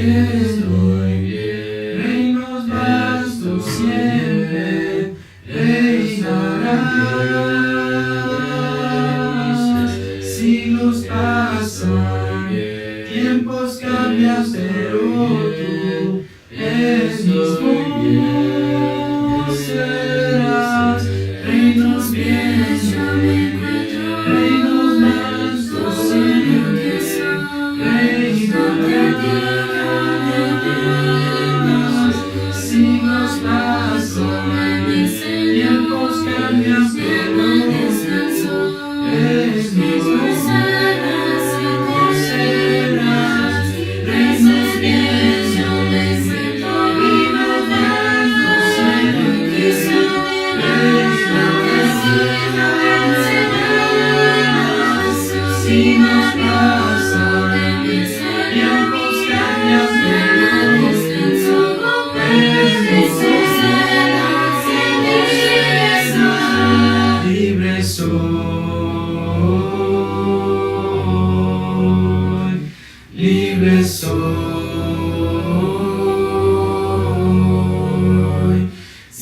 estoy bien. Reinos vastos siempre reinarás. Siglos pasan, tiempos cambian, pero tú eres mismo serás. Reinos bien, yo me encuentro. Reinos vastos siempre reinarás. Siglos pasan, tiempos cambian, pero eres mismo serás. Reinos bien, yo me encuentro. Reinos vastos siempre reinarás. Siglos pasan, tiempos cambian, pero eres mismo serás. Libre soy, libre soy,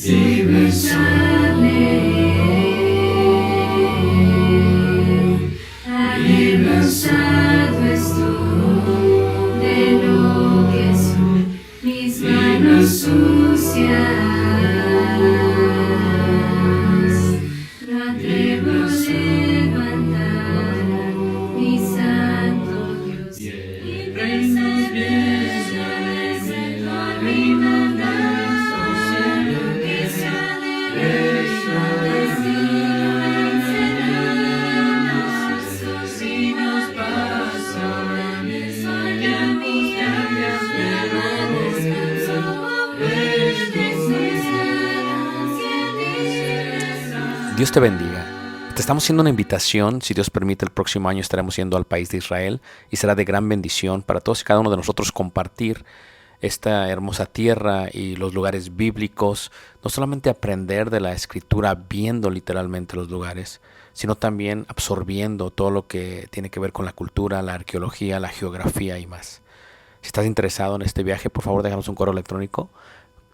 libre soy, libre Cansado estoy de lo que soy, mis manos sucias. No atrevo a levantar mi santo Dios. reinos bien, yo me encuentro. Reinos vastos siempre reinarás. Siglos pasan, tiempos cambian, pero eres mismo serás. Dios te bendiga. Te estamos haciendo una invitación. Si Dios permite, el próximo año estaremos yendo al país de Israel y será de gran bendición para todos y cada uno de nosotros compartir esta hermosa tierra y los lugares bíblicos. No solamente aprender de la Escritura viendo literalmente los lugares, sino también absorbiendo todo lo que tiene que ver con la cultura, la arqueología, la geografía y más. Si estás interesado en este viaje, por favor déjanos un correo electrónico,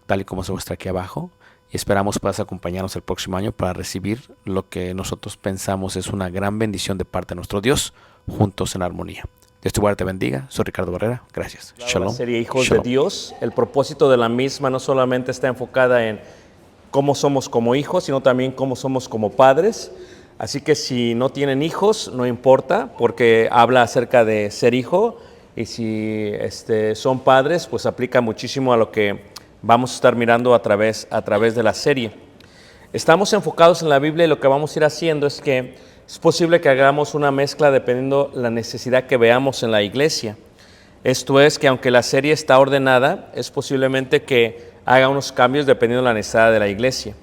tal y como se muestra aquí abajo. Y esperamos puedas acompañarnos el próximo año para recibir lo que nosotros pensamos es una gran bendición de parte de nuestro Dios, juntos en armonía. Dios te guarde, te bendiga. Soy Ricardo Barrera. Gracias. Shalom. La serie Hijos Shalom. de Dios, el propósito de la misma no solamente está enfocada en cómo somos como hijos, sino también cómo somos como padres. Así que si no tienen hijos, no importa, porque habla acerca de ser hijo. Y si son padres, pues aplica muchísimo a lo que vamos a estar mirando a través de la serie. Estamos enfocados en la Biblia y lo que vamos a ir haciendo es que es posible que hagamos una mezcla dependiendo la necesidad que veamos en la iglesia. Esto es que aunque la serie está ordenada, es posiblemente que haga unos cambios dependiendo de la necesidad de la iglesia.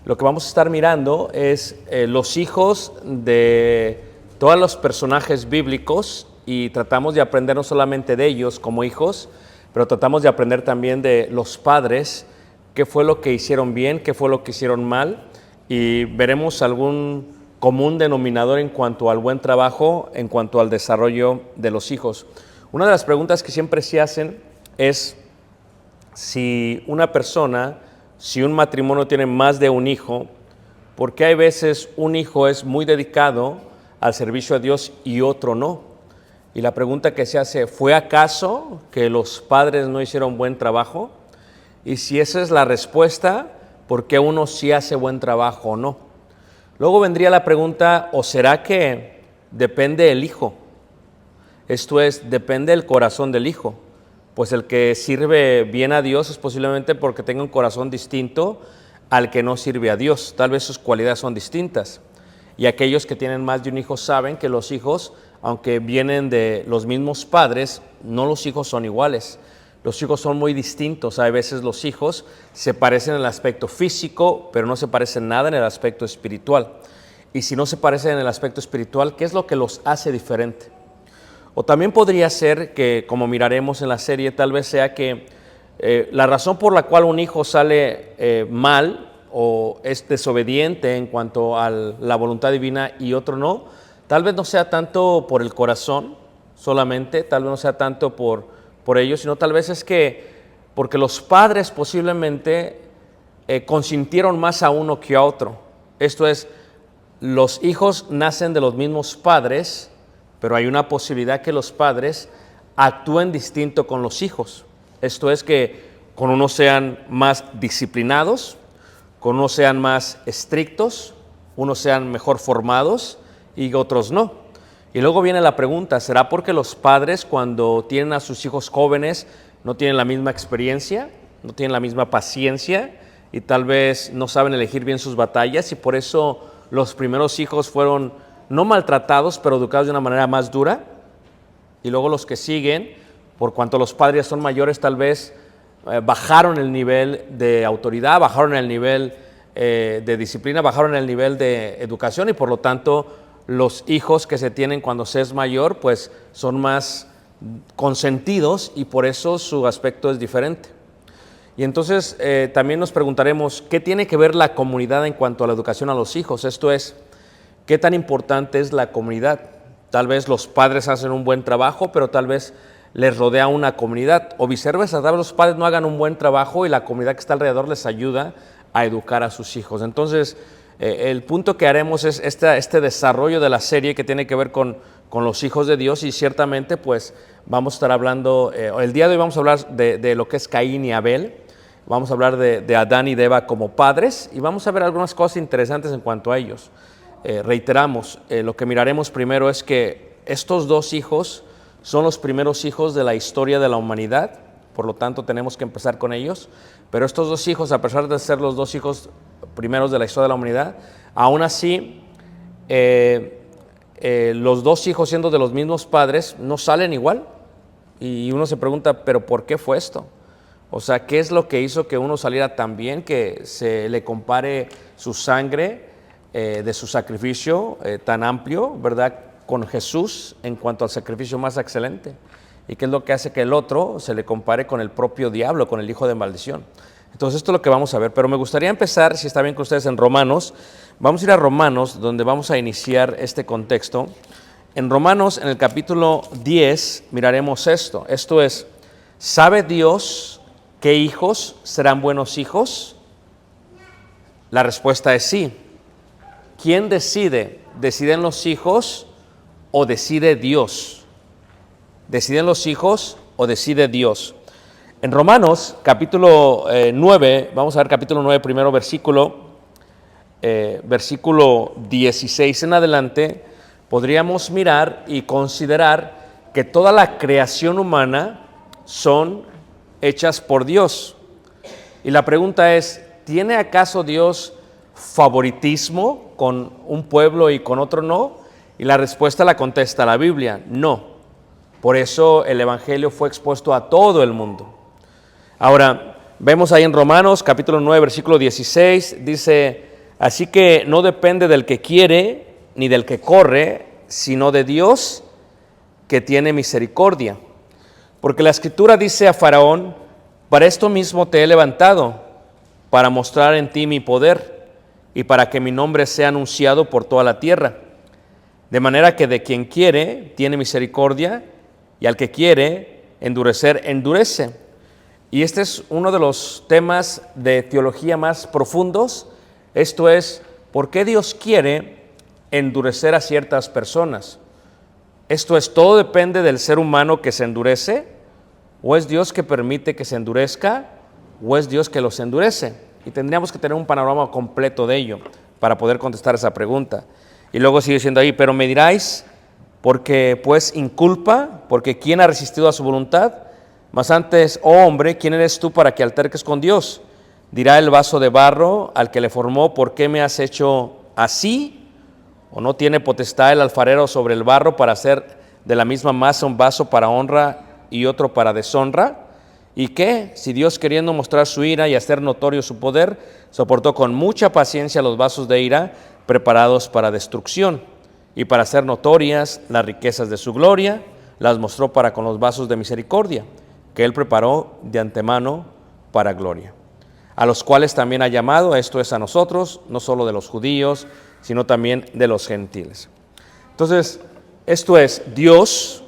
Lo que vamos a estar mirando es los hijos de todos los personajes bíblicos y tratamos de aprender no solamente de ellos como hijos, pero tratamos de aprender también de los padres, qué fue lo que hicieron bien, qué fue lo que hicieron mal, y veremos algún común denominador en cuanto al buen trabajo, en cuanto al desarrollo de los hijos. Una de las preguntas que siempre se hacen es si una persona, si un matrimonio tiene más de un hijo, porque hay veces un hijo es muy dedicado al servicio a Dios y otro no. Y la pregunta que se hace, ¿fue acaso que los padres no hicieron buen trabajo? Y si esa es la respuesta, ¿por qué uno sí hace buen trabajo o no? Luego vendría la pregunta, ¿o será que depende el hijo? Esto es, depende del corazón del hijo. Pues el que sirve bien a Dios es posiblemente porque tenga un corazón distinto al que no sirve a Dios. Tal vez sus cualidades son distintas. Y aquellos que tienen más de un hijo saben que los hijos, aunque vienen de los mismos padres, no los hijos son iguales. Los hijos son muy distintos. Hay veces los hijos se parecen en el aspecto físico, pero no se parecen nada en el aspecto espiritual. Y si no se parecen en el aspecto espiritual, ¿qué es lo que los hace diferente? O también podría ser que, como miraremos en la serie, tal vez sea que la razón por la cual un hijo sale mal o es desobediente en cuanto a la voluntad divina y otro no, tal vez no sea tanto por el corazón solamente, tal vez no sea tanto por por ellos, sino tal vez es que porque los padres posiblemente consintieron más a uno que a otro. Esto es, los hijos nacen de los mismos padres, pero hay una posibilidad que los padres actúen distinto con los hijos. Esto es que con unos sean más disciplinados, con unos sean más estrictos, unos sean mejor formados y otros no. Y luego viene la pregunta, ¿será porque los padres cuando tienen a sus hijos jóvenes no tienen la misma experiencia, no tienen la misma paciencia y tal vez no saben elegir bien sus batallas y por eso los primeros hijos fueron no maltratados, pero educados de una manera más dura? Y luego los que siguen, por cuanto los padres son mayores, tal vez bajaron el nivel de autoridad, bajaron el nivel de disciplina, bajaron el nivel de educación y por lo tanto los hijos que se tienen cuando se es mayor pues son más consentidos y por eso su aspecto es diferente. Y entonces también nos preguntaremos, ¿qué tiene que ver la comunidad en cuanto a la educación a los hijos? Esto es, ¿qué tan importante es la comunidad? Tal vez los padres hacen un buen trabajo, pero tal vez les rodea una comunidad. O viceversa, tal vez los padres no hagan un buen trabajo y la comunidad que está alrededor les ayuda a educar a sus hijos. Entonces, el punto que haremos es este desarrollo de la serie que tiene que ver con los hijos de Dios y ciertamente pues vamos a estar hablando, el día de hoy vamos a hablar de lo que es Caín y Abel, vamos a hablar de Adán y de Eva como padres y vamos a ver algunas cosas interesantes en cuanto a ellos. Reiteramos, lo que miraremos primero es que estos dos hijos son los primeros hijos de la historia de la humanidad, por lo tanto tenemos que empezar con ellos, pero estos dos hijos, a pesar de ser los dos hijos primeros de la historia de la humanidad, aún así los dos hijos siendo de los mismos padres no salen igual y uno se pregunta, ¿pero por qué fue esto? O sea, ¿qué es lo que hizo que uno saliera tan bien, que se le compare su sangre de su sacrificio tan amplio, ¿verdad?, con Jesús en cuanto al sacrificio más excelente? ¿Y qué es lo que hace que el otro se le compare con el propio diablo, con el hijo de maldición? Entonces esto es lo que vamos a ver, pero me gustaría empezar, si está bien con ustedes, en Romanos. Vamos a ir a Romanos, donde vamos a iniciar este contexto. En Romanos, en el capítulo 10, miraremos esto. Esto es, ¿sabe Dios qué hijos serán buenos hijos? La respuesta es sí. ¿Quién decide? ¿Deciden los hijos o decide Dios? ¿Deciden los hijos o decide Dios? En Romanos, capítulo 9, vamos a ver capítulo 9, primero versículo 16 en adelante, podríamos mirar y considerar que toda la creación humana son hechas por Dios. Y la pregunta es, ¿tiene acaso Dios favoritismo con un pueblo y con otro no? Y la respuesta la contesta la Biblia, no. Por eso el Evangelio fue expuesto a todo el mundo. Ahora, vemos ahí en Romanos, capítulo 9, versículo 16, dice, así que no depende del que quiere ni del que corre, sino de Dios que tiene misericordia. Porque la Escritura dice a Faraón, para esto mismo te he levantado, para mostrar en ti mi poder y para que mi nombre sea anunciado por toda la tierra. De manera que de quien quiere, tiene misericordia, y al que quiere endurecer, endurece. Y este es uno de los temas de teología más profundos. Esto es, ¿por qué Dios quiere endurecer a ciertas personas? Esto es, ¿todo depende del ser humano que se endurece? ¿O es Dios que permite que se endurezca? ¿O es Dios que los endurece? Y tendríamos que tener un panorama completo de ello para poder contestar esa pregunta. Y luego sigue diciendo ahí, pero me diráis, porque pues inculpa, porque ¿quién ha resistido a su voluntad? Mas antes, oh hombre, ¿quién eres tú para que alterques con Dios? Dirá el vaso de barro al que le formó, ¿por qué me has hecho así? ¿O no tiene potestad el alfarero sobre el barro para hacer de la misma masa un vaso para honra y otro para deshonra? ¿Y qué? Si Dios, queriendo mostrar su ira y hacer notorio su poder, soportó con mucha paciencia los vasos de ira preparados para destrucción, y para hacer notorias las riquezas de su gloria, las mostró para con los vasos de misericordia, que Él preparó de antemano para gloria, a los cuales también ha llamado, esto es a nosotros, no solo de los judíos, sino también de los gentiles. Entonces, esto es, Dios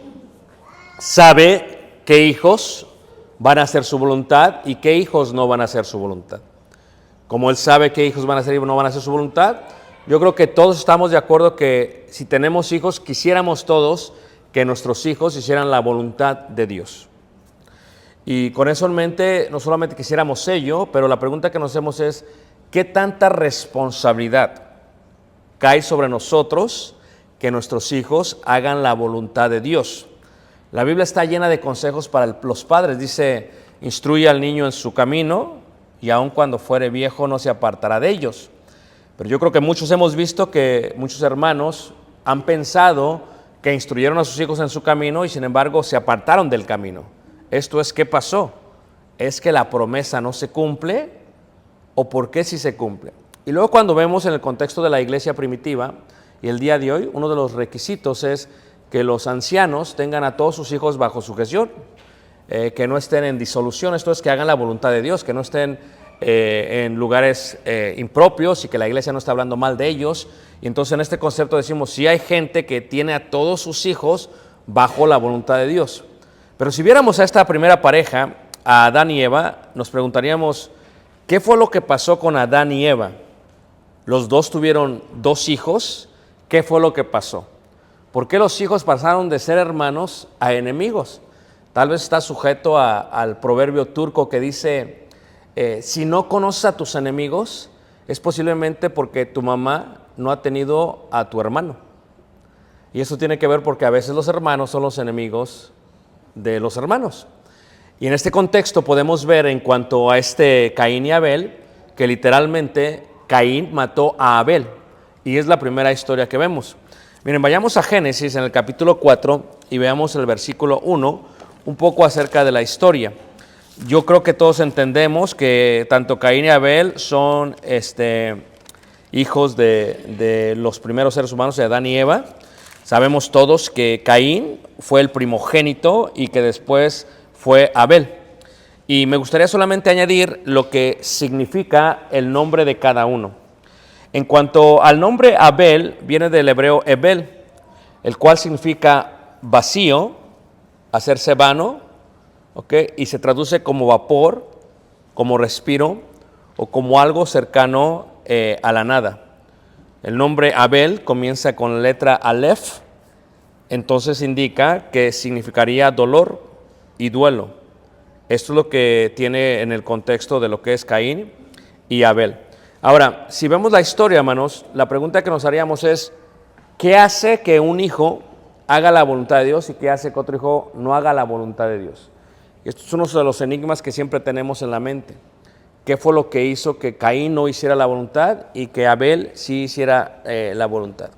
sabe qué hijos van a hacer su voluntad y qué hijos no van a hacer su voluntad. Como Él sabe qué hijos van a hacer y no van a hacer su voluntad, yo creo que todos estamos de acuerdo que si tenemos hijos, quisiéramos todos que nuestros hijos hicieran la voluntad de Dios. Y con eso en mente, no solamente quisiéramos ello, pero la pregunta que nos hacemos es, ¿qué tanta responsabilidad cae sobre nosotros que nuestros hijos hagan la voluntad de Dios? La Biblia está llena de consejos para los padres. Dice, instruye al niño en su camino y aun cuando fuere viejo no se apartará de ellos. Pero yo creo que muchos hemos visto que muchos hermanos han pensado que instruyeron a sus hijos en su camino y sin embargo se apartaron del camino. Esto es, ¿qué pasó? ¿Es que la promesa no se cumple o por qué sí se cumple? Y luego cuando vemos en el contexto de la iglesia primitiva y el día de hoy, uno de los requisitos es que los ancianos tengan a todos sus hijos bajo sujeción, que no estén en disolución, esto es, que hagan la voluntad de Dios, que no estén en lugares impropios y que la iglesia no está hablando mal de ellos. Y entonces en este concepto decimos, si hay gente que tiene a todos sus hijos bajo la voluntad de Dios. Pero si viéramos a esta primera pareja, a Adán y Eva, nos preguntaríamos, ¿qué fue lo que pasó con Adán y Eva? Los dos tuvieron 2 hijos, ¿qué fue lo que pasó? ¿Por qué los hijos pasaron de ser hermanos a enemigos? Tal vez está sujeto al proverbio turco que dice, si no conoces a tus enemigos, es posiblemente porque tu mamá no ha tenido a tu hermano. Y eso tiene que ver porque a veces los hermanos son los enemigos de los hermanos. Y en este contexto podemos ver en cuanto a este Caín y Abel, que literalmente Caín mató a Abel. Y es la primera historia que vemos. Miren, vayamos a Génesis en el capítulo 4 y veamos el versículo 1, un poco acerca de la historia. Yo creo que todos entendemos que tanto Caín y Abel son hijos de los primeros seres humanos, de Adán y Eva. Sabemos todos que Caín fue el primogénito y que después fue Abel. Y me gustaría solamente añadir lo que significa el nombre de cada uno. En cuanto al nombre Abel, viene del hebreo Ebel, el cual significa vacío, hacerse vano, ¿okay? Y se traduce como vapor, como respiro o como algo cercano a la nada. El nombre Abel comienza con la letra Aleph, entonces indica que significaría dolor y duelo. Esto es lo que tiene en el contexto de lo que es Caín y Abel. Ahora, si vemos la historia, hermanos, la pregunta que nos haríamos es, ¿qué hace que un hijo haga la voluntad de Dios y qué hace que otro hijo no haga la voluntad de Dios? Y esto es uno de los enigmas que siempre tenemos en la mente. ¿Qué fue lo que hizo que Caín no hiciera la voluntad y que Abel sí hiciera la voluntad?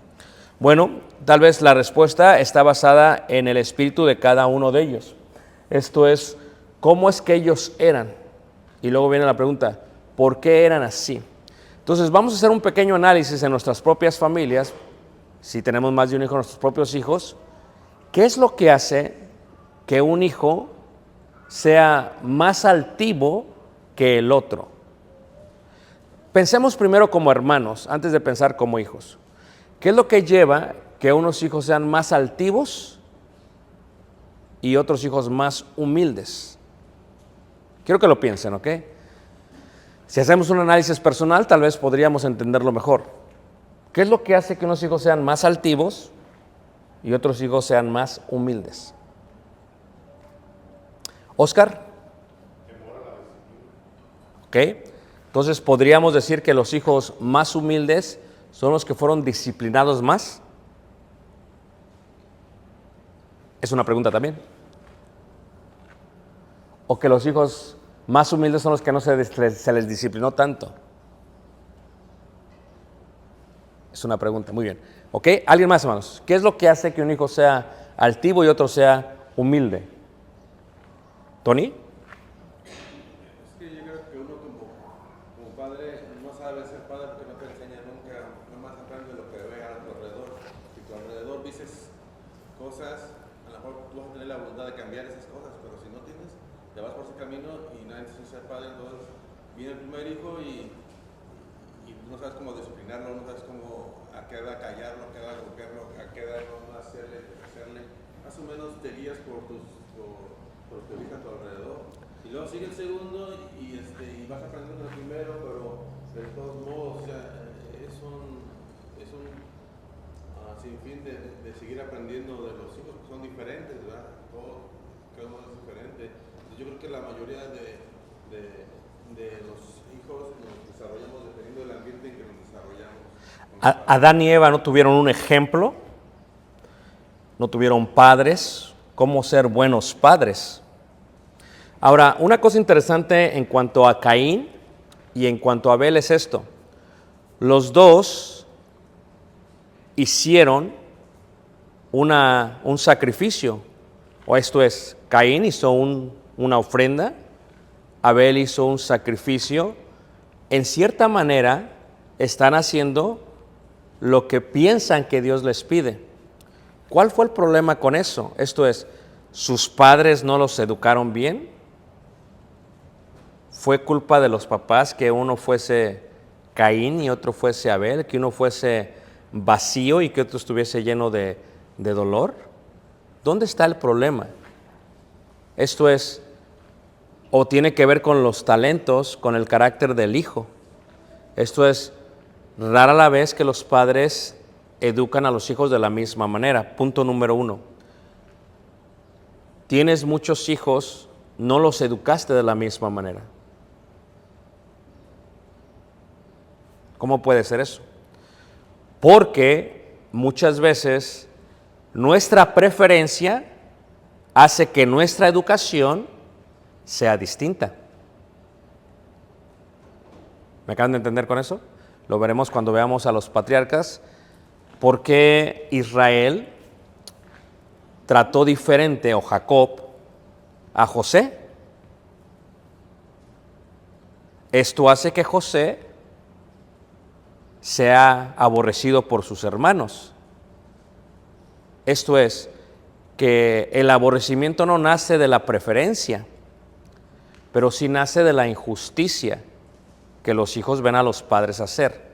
Bueno, tal vez la respuesta está basada en el espíritu de cada uno de ellos. Esto es, ¿cómo es que ellos eran? Y luego viene la pregunta, ¿por qué eran así? Entonces vamos a hacer un pequeño análisis en nuestras propias familias, si tenemos más de un hijo, nuestros propios hijos. ¿Qué es lo que hace que un hijo sea más altivo que el otro? Pensemos primero como hermanos, antes de pensar como hijos. ¿Qué es lo que lleva que unos hijos sean más altivos y otros hijos más humildes? Quiero que lo piensen, ¿ok? Si hacemos un análisis personal, tal vez podríamos entenderlo mejor. ¿Qué es lo que hace que unos hijos sean más altivos y otros hijos sean más humildes? Oscar. ¿Ok? Entonces, ¿podríamos decir que los hijos más humildes son los que fueron disciplinados más? Es una pregunta también. ¿O que los hijos más humildes son los que no se les disciplinó tanto? Es una pregunta, muy bien. ¿Ok? ¿Alguien más, hermanos? ¿Qué es lo que hace que un hijo sea altivo y otro sea humilde? ¿Tony? Es que yo creo que uno como padre no sabe ser padre porque no te enseña nunca, nomás aprende lo que ve a tu alrededor. Si tu alrededor dices cosas, a lo mejor tú vas a tener la voluntad de cambiar esas cosas, pero si no tienes, te vas por ese camino y nadie te enseña a ser padre, entonces viene el primer hijo y no sabes cómo disciplinarlo, no sabes cómo a qué edad callarlo, a qué edad golpearlo, a qué edad no hacerle. Más o menos te guías por por lo que ves a tu alrededor. Y luego sigue el segundo y vas aprendiendo el primero, pero de todos modos, o sea, es un sinfín de seguir aprendiendo de los hijos que son diferentes, ¿verdad? Cada uno es diferente. Entonces, yo creo que la mayoría de los hijos nos desarrollamos dependiendo del ambiente en que nos desarrollamos. Adán y Eva no tuvieron un ejemplo, no tuvieron padres, cómo ser buenos padres. Ahora, una cosa interesante en cuanto a Caín y en cuanto a Abel es esto. Los dos hicieron un sacrificio, o esto es, Caín hizo una ofrenda, Abel hizo un sacrificio. En cierta manera están haciendo lo que piensan que Dios les pide. ¿Cuál fue el problema con eso? Esto es, ¿sus padres no los educaron bien? ¿Fue culpa de los papás que uno fuese Caín y otro fuese Abel, que uno fuese vacío y que otro estuviese lleno de dolor? ¿Dónde está el problema? Esto es, o tiene que ver con los talentos, con el carácter del hijo. Esto es, rara la vez que los padres educan a los hijos de la misma manera. Punto número 1. Tienes muchos hijos, no los educaste de la misma manera. ¿Cómo puede ser eso? Porque muchas veces nuestra preferencia hace que nuestra educación sea distinta. ¿Me acaban de entender con eso? Lo veremos cuando veamos a los patriarcas. ¿Por qué Israel trató diferente, o Jacob, a José? Esto hace que José sea aborrecido por sus hermanos. Esto es, que el aborrecimiento no nace de la preferencia, pero sí nace de la injusticia que los hijos ven a los padres hacer.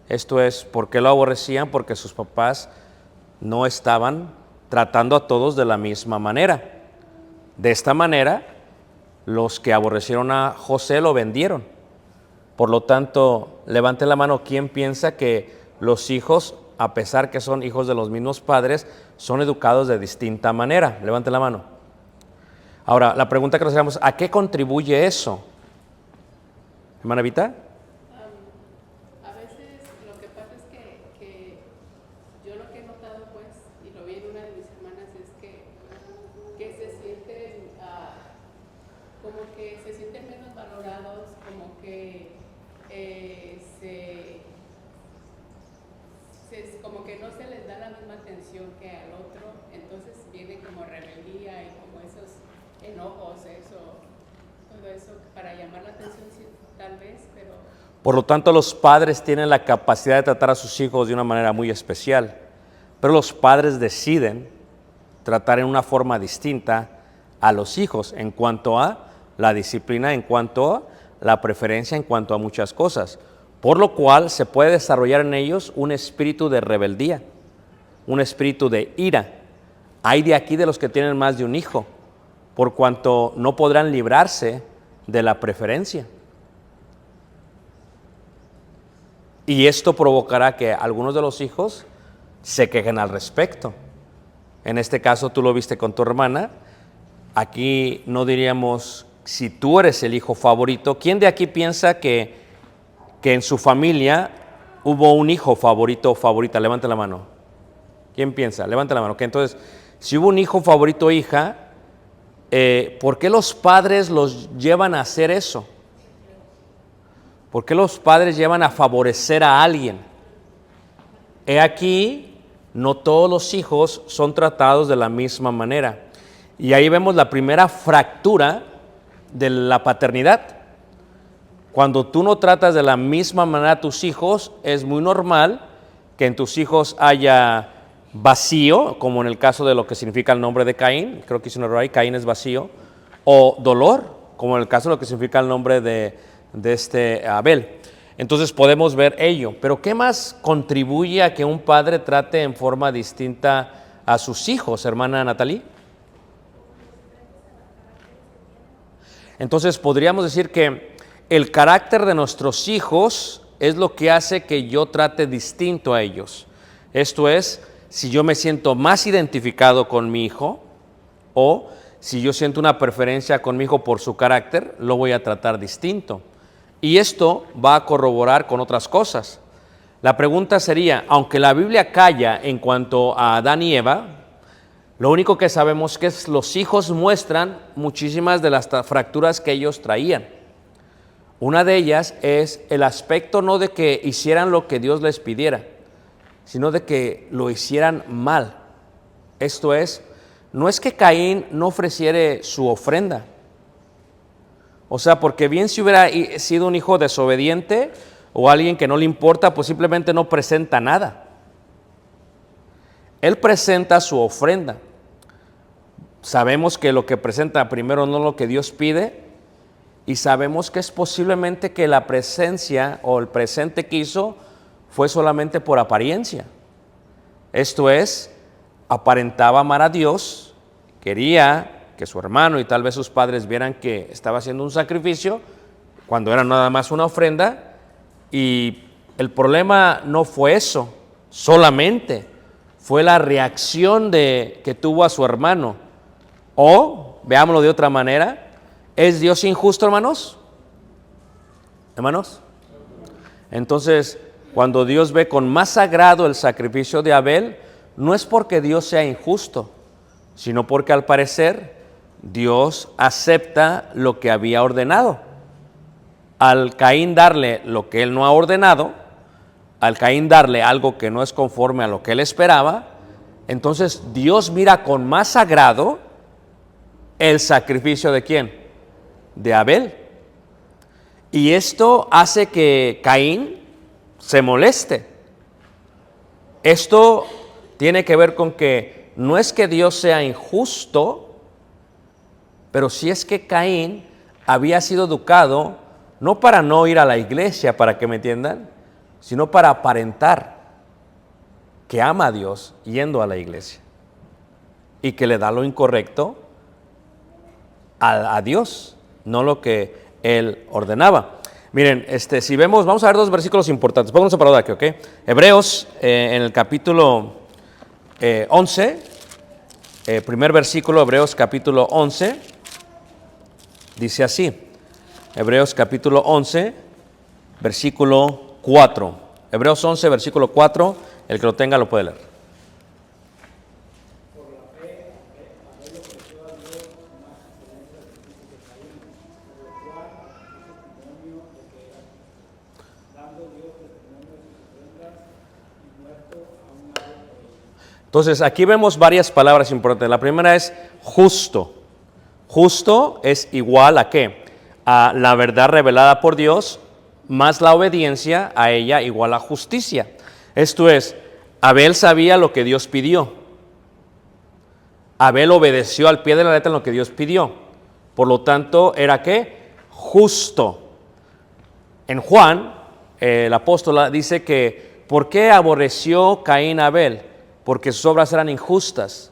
Esto es, ¿por qué lo aborrecían? Porque sus papás no estaban tratando a todos de la misma manera. De esta manera, los que aborrecieron a José lo vendieron. Por lo tanto, levante la mano, ¿quién piensa que los hijos, a pesar que son hijos de los mismos padres, son educados de distinta manera? Levante la mano. Ahora, la pregunta que nos hagamos, ¿a qué contribuye eso? Hermana Vita. A veces lo que pasa es que yo lo que he notado, pues, y lo vi en una de mis hermanas, es que se sienten como que se sienten menos valorados, como que como que no se les da la misma atención que al otro, entonces viene como rebeldía y como esos enojos, todo eso para llamar la atención, sí, tal vez, pero... Por lo tanto, los padres tienen la capacidad de tratar a sus hijos de una manera muy especial, pero los padres deciden tratar en una forma distinta a los hijos en cuanto a la disciplina, en cuanto a la preferencia, en cuanto a muchas cosas, por lo cual se puede desarrollar en ellos un espíritu de rebeldía, un espíritu de ira. Hay de aquí de los que tienen más de un hijo, por cuanto no podrán librarse de la preferencia. Y esto provocará que algunos de los hijos se quejen al respecto. En este caso tú lo viste con tu hermana. Aquí no diríamos si tú eres el hijo favorito. ¿Quién de aquí piensa que en su familia hubo un hijo favorito o favorita? Levante la mano. ¿Quién piensa? Levante la mano. Okay, entonces, si hubo un hijo favorito o hija, ¿por qué los padres los llevan a hacer eso? ¿Por qué los padres llevan a favorecer a alguien? He aquí, no todos los hijos son tratados de la misma manera. Y ahí vemos la primera fractura de la paternidad. Cuando tú no tratas de la misma manera a tus hijos, es muy normal que en tus hijos haya vacío, como en el caso de lo que significa el nombre de Caín, creo que hice un error ahí, Caín es vacío, o dolor, como en el caso de lo que significa el nombre de Abel. Entonces podemos ver ello, pero ¿qué más contribuye a que un padre trate en forma distinta a sus hijos, hermana Natalie? Entonces podríamos decir que el carácter de nuestros hijos es lo que hace que yo trate distinto a ellos. Esto es, si yo me siento más identificado con mi hijo o si yo siento una preferencia con mi hijo por su carácter, lo voy a tratar distinto. Y esto va a corroborar con otras cosas. La pregunta sería, aunque la Biblia calla en cuanto a Adán y Eva, lo único que sabemos es que los hijos muestran muchísimas de las fracturas que ellos traían. Una de ellas es el aspecto no de que hicieran lo que Dios les pidiera, sino de que lo hicieran mal. Esto es, no es que Caín no ofreciere su ofrenda. O sea, porque bien si hubiera sido un hijo desobediente o alguien que no le importa, pues simplemente no presenta nada. Él presenta su ofrenda. Sabemos que lo que presenta primero no es lo que Dios pide, y sabemos que es posiblemente que la presencia o el presente que hizo fue solamente por apariencia. Esto es, aparentaba amar a Dios, quería que su hermano y tal vez sus padres vieran que estaba haciendo un sacrificio cuando era nada más una ofrenda, y el problema no fue eso, solamente fue la reacción que tuvo a su hermano. O, veámoslo de otra manera, ¿es Dios injusto, hermanos? ¿Hermanos? Entonces, cuando Dios ve con más agrado el sacrificio de Abel, no es porque Dios sea injusto, sino porque al parecer Dios acepta lo que había ordenado. Al Caín darle lo que él no ha ordenado, al Caín darle algo que no es conforme a lo que él esperaba, entonces Dios mira con más agrado el sacrificio ¿de quién? De Abel. Y esto hace que Caín se moleste. Esto tiene que ver con que no es que Dios sea injusto, pero sí es que Caín había sido educado no para no ir a la iglesia, para que me entiendan, sino para aparentar que ama a Dios yendo a la iglesia y que le da lo incorrecto a Dios, no lo que él ordenaba. Miren, si vemos, vamos a ver dos versículos importantes. Pónganse para aquí, ¿ok? Hebreos, en el capítulo 11, primer versículo, Hebreos capítulo 11, dice así. Hebreos capítulo 11, versículo 4. Hebreos 11, versículo 4, el que lo tenga lo puede leer. Entonces, aquí vemos varias palabras importantes. La primera es justo. Justo es igual a ¿qué? A la verdad revelada por Dios, más la obediencia a ella igual a justicia. Esto es, Abel sabía lo que Dios pidió. Abel obedeció al pie de la letra en lo que Dios pidió. Por lo tanto, ¿era qué? Justo. En Juan, el apóstol dice que, ¿por qué aborreció Caín a Abel? Porque sus obras eran injustas.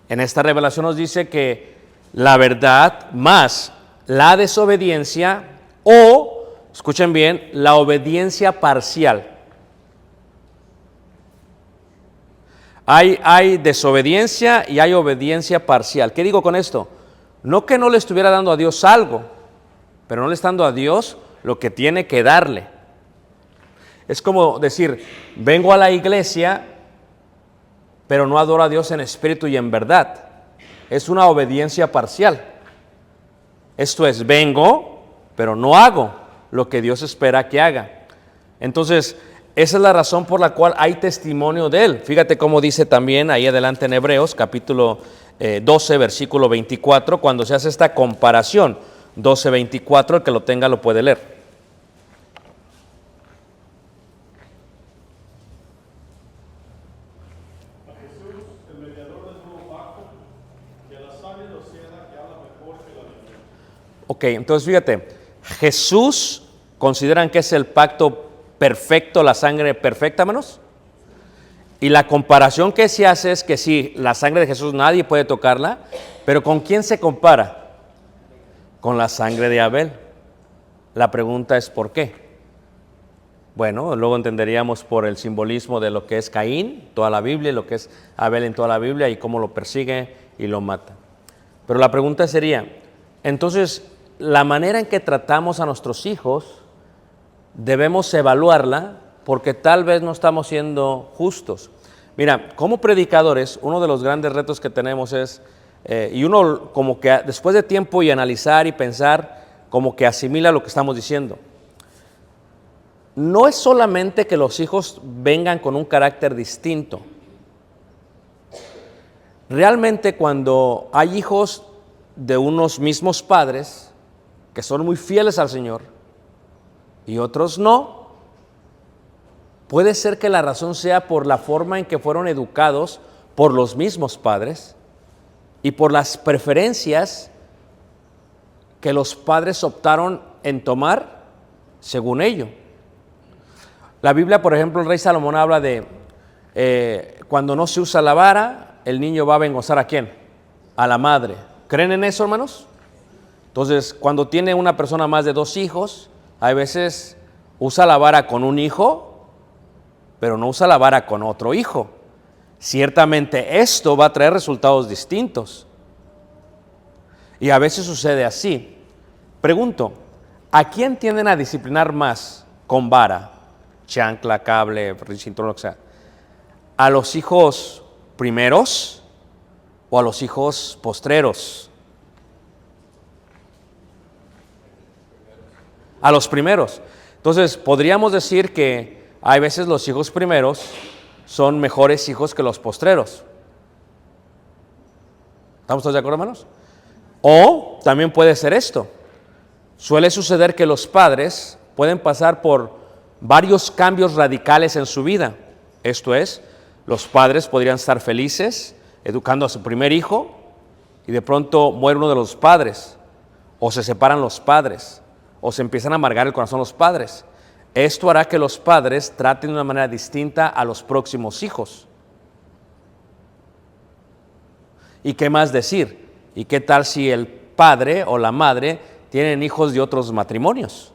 En esta revelación nos dice que la verdad más la desobediencia o, escuchen bien, la obediencia parcial. Hay desobediencia y hay obediencia parcial. ¿Qué digo con esto? No que no le estuviera dando a Dios algo, pero no le está dando a Dios lo que tiene que darle. Es como decir, vengo a la iglesia, pero no adoro a Dios en espíritu y en verdad. Es una obediencia parcial. Esto es, vengo, pero no hago lo que Dios espera que haga. Entonces, esa es la razón por la cual hay testimonio de él. Fíjate cómo dice también ahí adelante en Hebreos, capítulo 12, versículo 24, cuando se hace esta comparación. 12, 24, el que lo tenga lo puede leer. Ok, entonces fíjate, Jesús, ¿consideran que es el pacto perfecto, la sangre perfecta, hermanos? Y la comparación que se hace es que sí, la sangre de Jesús nadie puede tocarla, pero ¿con quién se compara? con la sangre de Abel. La pregunta es ¿por qué? Bueno, luego entenderíamos por el simbolismo de lo que es Caín, toda la Biblia, y lo que es Abel en toda la Biblia, y cómo lo persigue y lo mata. Pero la pregunta sería, entonces, la manera en que tratamos a nuestros hijos, debemos evaluarla, porque tal vez no estamos siendo justos. Mira, como predicadores, uno de los grandes retos que tenemos es, y uno como que después de tiempo y analizar y pensar, como que asimila lo que estamos diciendo. No es solamente que los hijos vengan con un carácter distinto. Realmente cuando hay hijos de unos mismos padres que son muy fieles al Señor y otros no, puede ser que la razón sea por la forma en que fueron educados por los mismos padres y por las preferencias que los padres optaron en tomar según ello. La Biblia, por ejemplo, el rey Salomón habla de cuando no se usa la vara, el niño va a avergonzar ¿a quién? A la madre. ¿Creen en eso, hermanos? Entonces, cuando tiene una persona más de 2 hijos, a veces usa la vara con un hijo, pero no usa la vara con otro hijo. Ciertamente esto va a traer resultados distintos. Y a veces sucede así. Pregunto, ¿a quién tienden a disciplinar más con vara? Chancla, cable, cinturón, lo que sea. ¿A los hijos primeros o a los hijos postreros? A los primeros. Entonces, podríamos decir que hay veces los hijos primeros son mejores hijos que los postreros. ¿Estamos todos de acuerdo, hermanos? O también puede ser esto. Suele suceder que los padres pueden pasar por varios cambios radicales en su vida. Esto es, los padres podrían estar felices educando a su primer hijo y de pronto muere uno de los padres, o se separan los padres, o se empiezan a amargar el corazón los padres. Esto hará que los padres traten de una manera distinta a los próximos hijos. ¿Y qué más decir? ¿Y qué tal si el padre o la madre tienen hijos de otros matrimonios?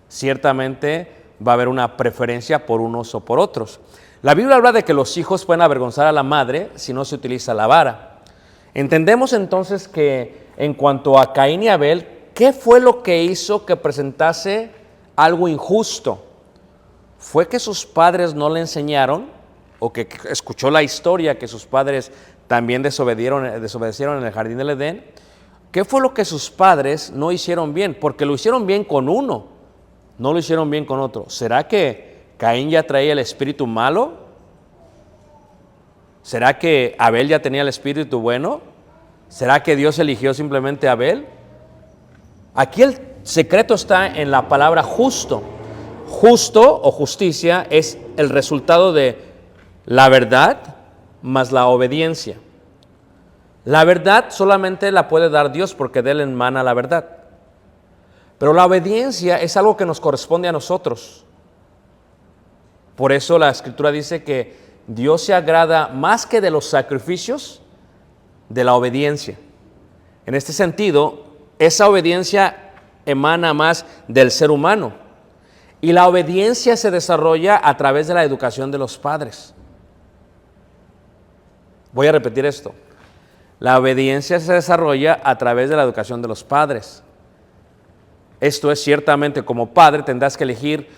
Ciertamente va a haber una preferencia por unos o por otros. La Biblia habla de que los hijos pueden avergonzar a la madre si no se utiliza la vara. Entendemos entonces que en cuanto a Caín y Abel, ¿qué fue lo que hizo que presentase algo injusto? ¿Fue que sus padres no le enseñaron o que escuchó la historia que sus padres también desobedecieron en el jardín del Edén? ¿Qué fue lo que sus padres no hicieron bien? Porque lo hicieron bien con uno, no lo hicieron bien con otro. ¿Será que Caín ya traía el espíritu malo? ¿Será que Abel ya tenía el espíritu bueno? ¿Será que Dios eligió simplemente a Abel? Aquí el secreto está en la palabra justo. Justo o justicia es el resultado de la verdad más la obediencia. La verdad solamente la puede dar Dios porque de Él emana la verdad. Pero la obediencia es algo que nos corresponde a nosotros. Por eso la Escritura dice que Dios se agrada más que de los sacrificios, de la obediencia. En este sentido, esa obediencia emana más del ser humano. Y la obediencia se desarrolla a través de la educación de los padres. Voy a repetir esto. La obediencia se desarrolla a través de la educación de los padres. Esto es, ciertamente como padre tendrás que elegir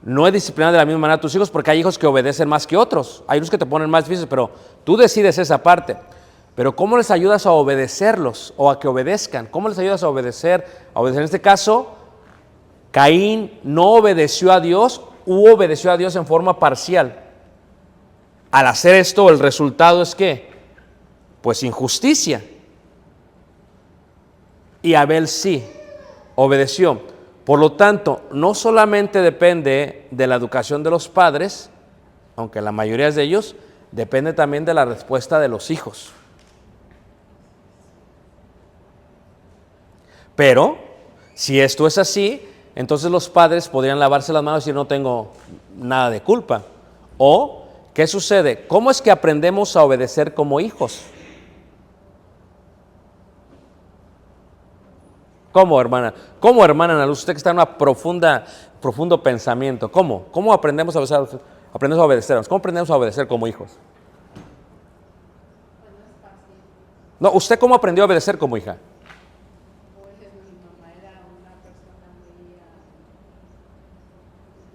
no disciplinar de la misma manera a tus hijos, porque hay hijos que obedecen más que otros. Hay unos que te ponen más difíciles, pero tú decides esa parte. Pero ¿cómo les ayudas a obedecerlos o a que obedezcan? ¿Cómo les ayudas a obedecer? En este caso, Caín no obedeció a Dios u obedeció a Dios en forma parcial. Al hacer esto, el resultado es ¿qué? Pues injusticia. Y Abel sí obedeció. Por lo tanto, no solamente depende de la educación de los padres, aunque la mayoría de ellos, depende también de la respuesta de los hijos. Pero, si esto es así, entonces los padres podrían lavarse las manos y decir no tengo nada de culpa. O, ¿qué sucede? ¿Cómo es que aprendemos a obedecer como hijos? ¿Cómo, hermana? ¿Cómo, hermana Ana Luz? Usted que está en una profundo pensamiento. ¿Cómo? ¿Cómo aprendemos a obedecer? Aprendemos a obedecer. ¿Cómo aprendemos a obedecer como hijos? No, ¿usted cómo aprendió a obedecer como hija? Pues mi mamá era una persona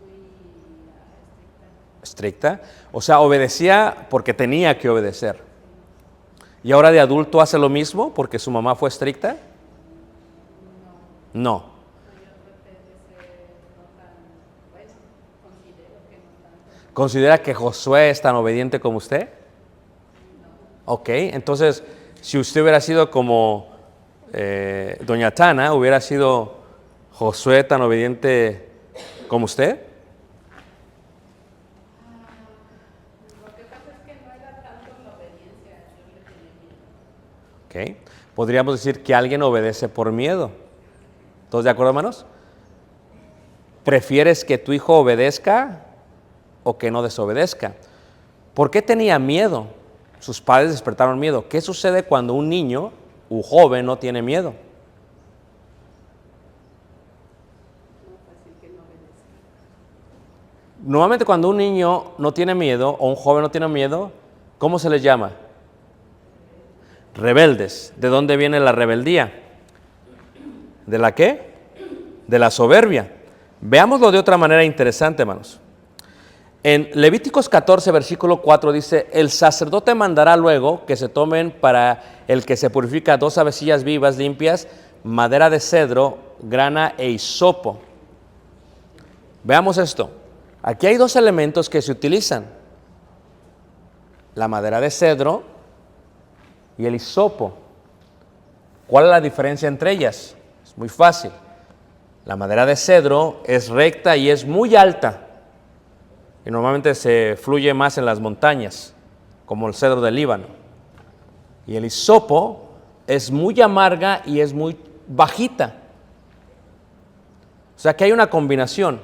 muy Estricta. O sea, obedecía porque tenía que obedecer. ¿Y ahora de adulto hace lo mismo porque su mamá fue estricta? No. Yo traté de ser no tan, bueno, considero que no tanto. ¿Considera que Josué es tan obediente como usted? Ok, entonces, si usted hubiera sido como doña Tana, ¿hubiera sido Josué tan obediente como usted? Lo que pasa es que no era tanto la obediencia, yo le tenía miedo. Ok, podríamos decir que alguien obedece por miedo. ¿Todos de acuerdo, hermanos? ¿Prefieres que tu hijo obedezca o que no desobedezca? ¿Por qué tenía miedo? Sus padres despertaron miedo. ¿Qué sucede cuando un niño, un joven, no tiene miedo? Normalmente cuando un niño no tiene miedo o un joven no tiene miedo, ¿cómo se les llama? Rebeldes. ¿De dónde viene la rebeldía? ¿De la qué? De la soberbia. Veámoslo de otra manera interesante, hermanos. En Levíticos 14, versículo 4 dice, el sacerdote mandará luego que se tomen para el que se purifica 2 avecillas vivas, limpias, madera de cedro, grana e hisopo. Veamos esto. Aquí hay 2 elementos que se utilizan. La madera de cedro y el hisopo. ¿Cuál es la diferencia entre ellas? Es muy fácil. La madera de cedro es recta y es muy alta. Y normalmente se fluye más en las montañas, como el cedro del Líbano. Y el hisopo es muy amarga y es muy bajita. O sea que hay una combinación.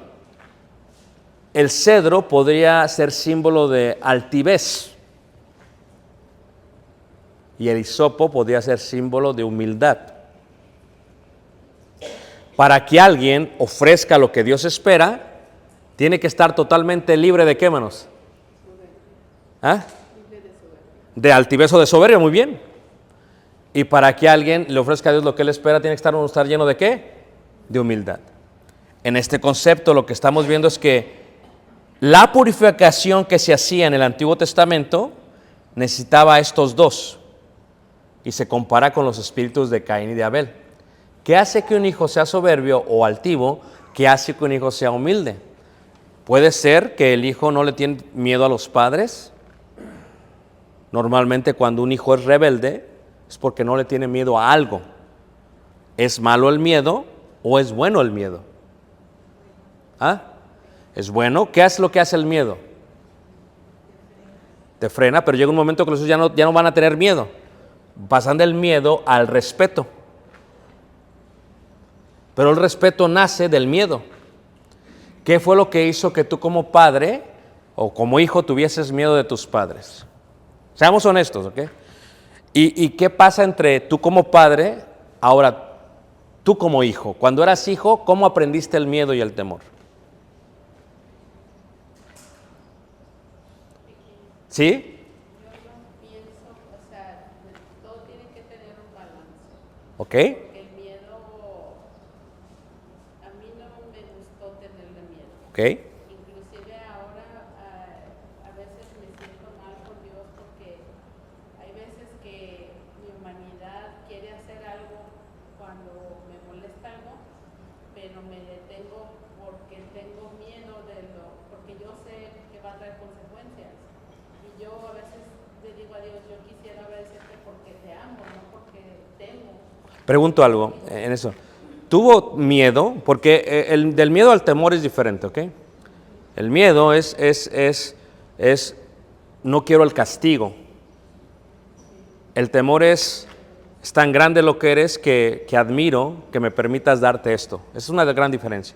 El cedro podría ser símbolo de altivez. Y el hisopo podría ser símbolo de humildad. Para que alguien ofrezca lo que Dios espera, tiene que estar totalmente libre de qué, manos. ¿Ah? De altivez o de soberbia, muy bien. Y para que alguien le ofrezca a Dios lo que Él espera, tiene que estar lleno de qué? De humildad. En este concepto lo que estamos viendo es que la purificación que se hacía en el Antiguo Testamento necesitaba estos 2. Y se compara con los espíritus de Caín y de Abel. ¿Qué hace que un hijo sea soberbio o altivo? ¿Qué hace que un hijo sea humilde? Puede ser que el hijo no le tiene miedo a los padres. Normalmente cuando un hijo es rebelde es porque no le tiene miedo a algo. ¿Es malo el miedo o es bueno el miedo? ¿Ah? ¿Es bueno? ¿Qué es lo que hace el miedo? Te frena, pero llega un momento que los hijos ya no van a tener miedo. Pasan del miedo al respeto. Pero el respeto nace del miedo. ¿Qué fue lo que hizo que tú como padre o como hijo tuvieses miedo de tus padres? Seamos honestos, ¿ok? ¿Y qué pasa entre tú como padre, ahora tú como hijo? Cuando eras hijo, ¿cómo aprendiste el miedo y el temor? ¿Sí? Yo no pienso, o sea, todo tiene que tener un balance. ¿Ok? Porque el miedo, a mí no me gustó tenerle miedo. ¿Ok? Inclusive ahora a veces me siento mal con Dios porque hay veces que mi humanidad quiere hacer algo cuando me molesta algo, pero me detengo porque tengo miedo porque yo sé que va a traer consecuencias. Y yo a veces le digo a Dios, yo quisiera obedecerte porque te amo, no porque temo. Pregunto algo en eso. ¿Tuvo miedo? Porque del miedo al temor es diferente, ¿ok? El miedo es no quiero el castigo. El temor es tan grande lo que eres que admiro que me permitas darte esto. Esa es una gran diferencia.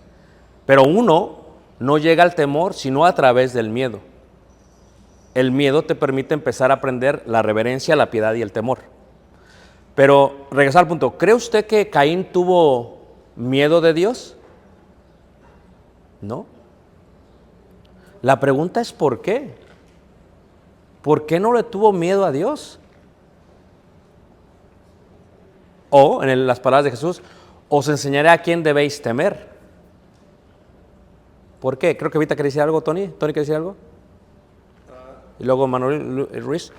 Pero uno no llega al temor sino a través del miedo. El miedo te permite empezar a aprender la reverencia, la piedad y el temor. Pero regresar al punto, ¿cree usted que Caín tuvo miedo de Dios? No. La pregunta es ¿por qué? ¿Por qué no le tuvo miedo a Dios? O, en las palabras de Jesús, os enseñaré a quién debéis temer. ¿Por qué? Creo que ahorita quería decir algo, Tony. ¿Tony quiere decir algo? Y luego Manuel Ruiz.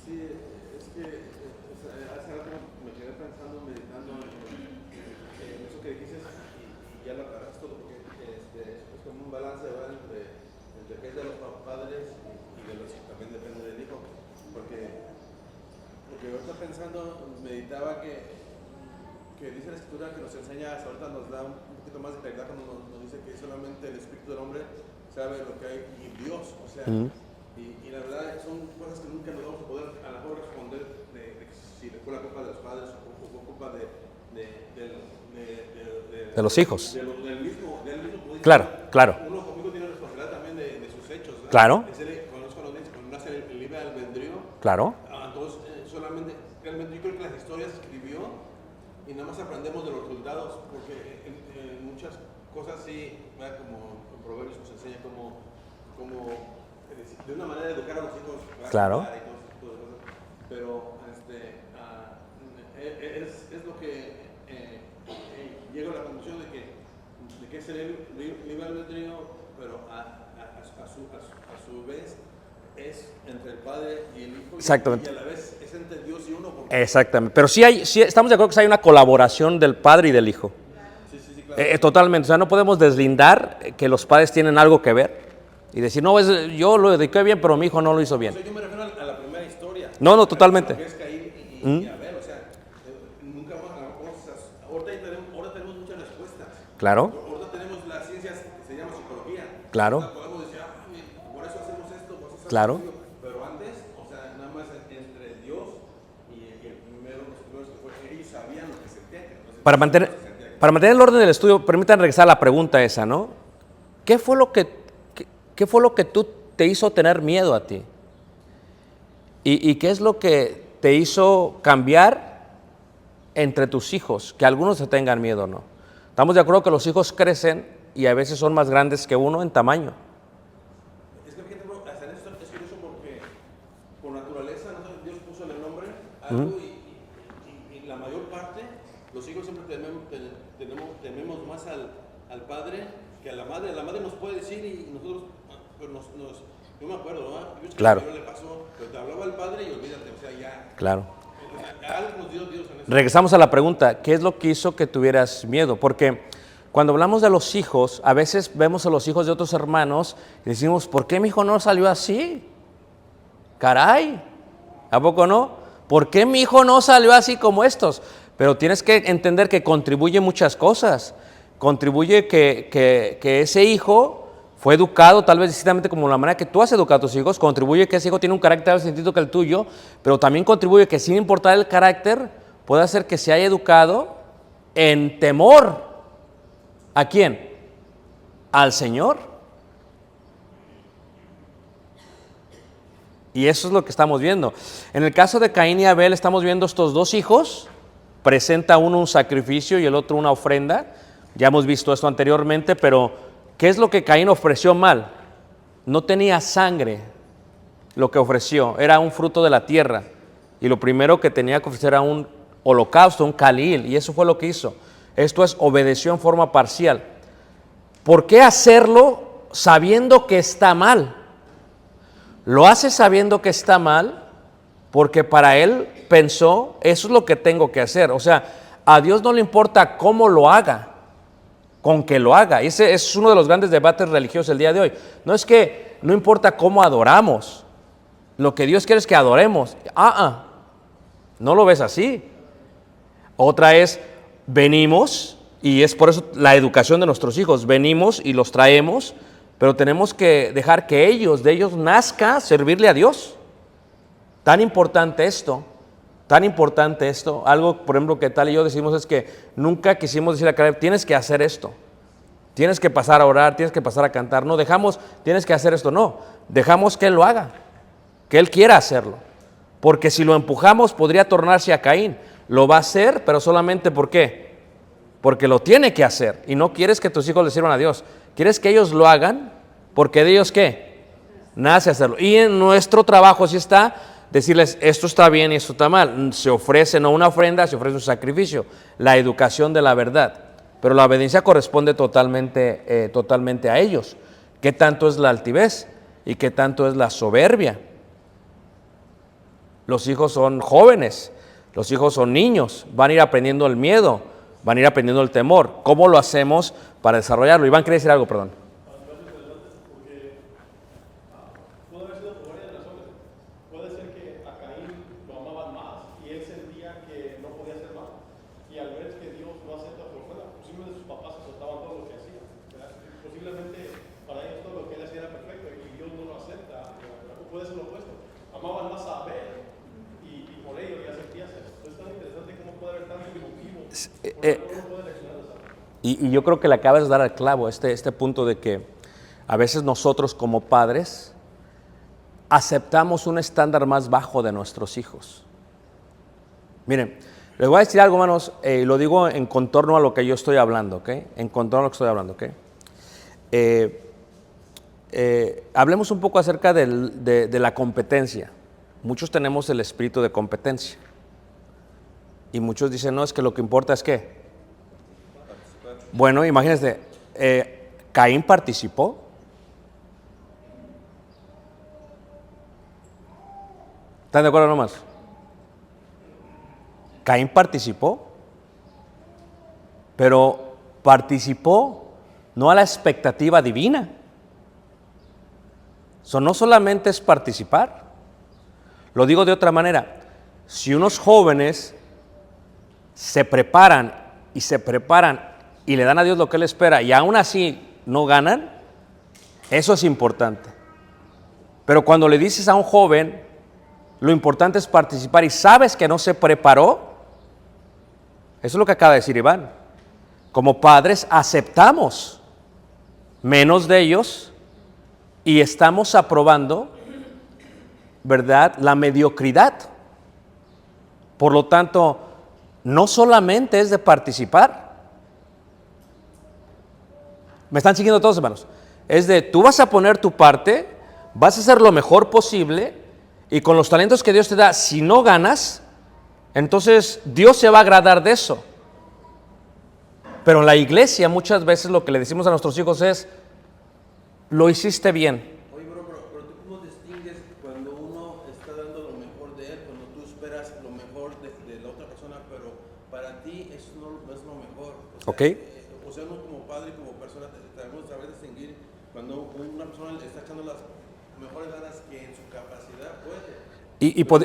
Sí, es que hace rato me quedé pensando, meditando en eso que dijiste y ya lo aclaraste todo, porque es como un balance, ¿verdad? Entre que es de los padres y de los que también depende del hijo. Porque ahorita pensando, meditaba que dice la Escritura que nos enseña, hasta ahorita nos da un poquito más de claridad cuando nos dice que solamente el Espíritu del hombre sabe lo que hay y Dios, o sea, y la verdad son cosas que nunca nos vamos a poder a lo mejor responder de si fue la culpa de los padres o fue culpa de los hijos. del mismo pues, Claro, claro. Uno conmigo tiene responsabilidad también de sus hechos, ¿verdad? Claro. Cuando nace el libre albedrío, Claro. entonces solamente, realmente yo creo que las historias escribió y nada más aprendemos de los resultados, porque en muchas cosas sí, ¿verdad? Como en Proverbios nos enseña cómo de una manera de educar a los hijos, ¿verdad? Claro. Y todo ese tipo de cosas. Pero es lo que llego a la conclusión de que es el libre albedrío, pero a su vez es entre el padre y el hijo. Exactamente. Y a la vez es entre Dios y uno. Porque Exactamente. Pero sí estamos de acuerdo que sí hay una colaboración del padre y del hijo. sí, claro. Totalmente. O sea, no podemos deslindar que los padres tienen algo que ver y decir, no, yo lo dediqué bien, pero mi hijo no lo hizo bien. O sea, yo me refiero a la primera historia. No, totalmente. Que es Caín y Abel, o sea, nunca vamos ahora tenemos muchas respuestas. Claro, Ahora tenemos las ciencias que se llama psicología. claro, O sea, podemos decir, por eso hacemos esto, por eso hacemos claro. aquello. Pero antes, o sea, nada más entre Dios y los primeros que fue, ellos sabían lo que sentían. Para mantener el orden del estudio, permítanme regresar a la pregunta esa, ¿no? ¿Qué fue lo que tú te hizo tener miedo a ti? ¿Y qué es lo que te hizo cambiar entre tus hijos? Que algunos se tengan miedo, ¿no? Estamos de acuerdo que los hijos crecen y a veces son más grandes que uno en tamaño. Es que fíjate, bro, hacer esto es curioso porque por naturaleza Dios puso en el nombre algo y la mayor parte, los hijos siempre tememos más al padre que a la madre. La madre nos puede decir y nosotros, pues yo me acuerdo, ¿no? Claro. Le pasó, pero te hablaba el padre y olvídate, o sea, ya. Claro. Algo nos dio Dios en eso. Regresamos a la pregunta, ¿qué es lo que hizo que tuvieras miedo? Porque cuando hablamos de los hijos, a veces vemos a los hijos de otros hermanos y decimos, ¿por qué mi hijo no salió así? Caray, ¿a poco no? ¿Por qué mi hijo no salió así como estos? Pero tienes que entender que contribuye muchas cosas. Contribuye que ese hijo fue educado tal vez distintamente como la manera que tú has educado a tus hijos. Contribuye que ese hijo tiene un carácter distinto que el tuyo, pero también contribuye que sin importar el carácter, puede hacer que se haya educado en temor. ¿A quién? Al Señor. Y eso es lo que estamos viendo. En el caso de Caín y Abel estamos viendo estos dos hijos. Presenta uno un sacrificio y el otro una ofrenda. Ya hemos visto esto anteriormente, pero ¿qué es lo que Caín ofreció mal? No tenía sangre lo que ofreció, era un fruto de la tierra. Y lo primero que tenía que ofrecer era un holocausto, un calil, y eso fue lo que hizo. Esto es, obedeció en forma parcial. ¿Por qué hacerlo sabiendo que está mal? Lo hace sabiendo que está mal porque para él pensó, eso es lo que tengo que hacer. O sea, a Dios no le importa cómo lo haga, con que lo haga. Ese es uno de los grandes debates religiosos el día de hoy. No es que no importa cómo adoramos, lo que Dios quiere es que adoremos. No lo ves así. Otra es, venimos, y es por eso la educación de nuestros hijos, venimos y los traemos, pero tenemos que dejar que de ellos nazca servirle a Dios. Tan importante esto, algo por ejemplo que Tal y yo decimos es que nunca quisimos decir a Caleb, tienes que hacer esto, tienes que pasar a orar, tienes que pasar a cantar, no dejamos, tienes que hacer esto, no, dejamos que él lo haga, que él quiera hacerlo, porque si lo empujamos podría tornarse a Caín, lo va a hacer, pero solamente ¿por qué? porque lo tiene que hacer. Y no quieres que tus hijos le sirvan a Dios. Quieres que ellos lo hagan porque de ellos ¿qué? Nace hacerlo. Y en nuestro trabajo sí está decirles esto está bien y esto está mal. Se ofrece no una ofrenda, se ofrece un sacrificio. La educación de la verdad. Pero la obediencia corresponde totalmente a ellos. ¿Qué tanto es la altivez y qué tanto es la soberbia? Los hijos son jóvenes, los hijos son niños, van a ir aprendiendo el miedo, van a ir aprendiendo el temor. ¿Cómo lo hacemos para desarrollarlo? Iván, ¿quería decir algo? Perdón. Puede haber sido por varias razones. Puede ser que a Caín lo amaban más y él sentía que no podía hacer mal. Y al ver que Dios lo acepta por fuera, posiblemente sus papás aceptaban todo lo que hacía, ¿verdad? Posiblemente para ellos todo lo que él hacía era perfecto y Dios no lo acepta. Puede ser lo opuesto. Amaban más a Abel y por ello ya sentía hacer. Entonces es tan interesante cómo puede haber tanto motivo. Uno puede reaccionar de esa manera. Y yo creo que le acabas de dar al clavo este punto de que a veces nosotros como padres aceptamos un estándar más bajo de nuestros hijos. Miren, les voy a decir algo, hermanos, lo digo en contorno a lo que yo estoy hablando, ¿ok? En contorno a lo que estoy hablando, ¿ok? Hablemos un poco acerca de la competencia. Muchos tenemos el espíritu de competencia. Y muchos dicen, no, es que lo que importa es ¿qué? Bueno, imagínense, Caín participó. ¿Están de acuerdo nomás? Caín participó, pero participó no a la expectativa divina. Eso no solamente es participar. Lo digo de otra manera. Si unos jóvenes se preparan y le dan a Dios lo que Él espera y aún así no ganan, eso es importante. Pero cuando le dices a un joven, lo importante es participar y sabes que no se preparó, eso es lo que acaba de decir Iván. Como padres aceptamos menos de ellos y estamos aprobando, ¿verdad?, la mediocridad. Por lo tanto, no solamente es de participar. ¿Me están siguiendo todos, hermanos? Es de, tú vas a poner tu parte, vas a hacer lo mejor posible y con los talentos que Dios te da, si no ganas, entonces Dios se va a agradar de eso. Pero en la iglesia muchas veces lo que le decimos a nuestros hijos es, lo hiciste bien. Oye, bro, pero tú cómo distingues cuando uno está dando lo mejor de él, cuando tú esperas lo mejor de la otra persona, pero para ti eso no es lo mejor. O sea, Ok. O sea, uno como padre y como persona tenemos que saber distinguir cuando una persona le está echando las mejores ganas que en su capacidad puede. Pero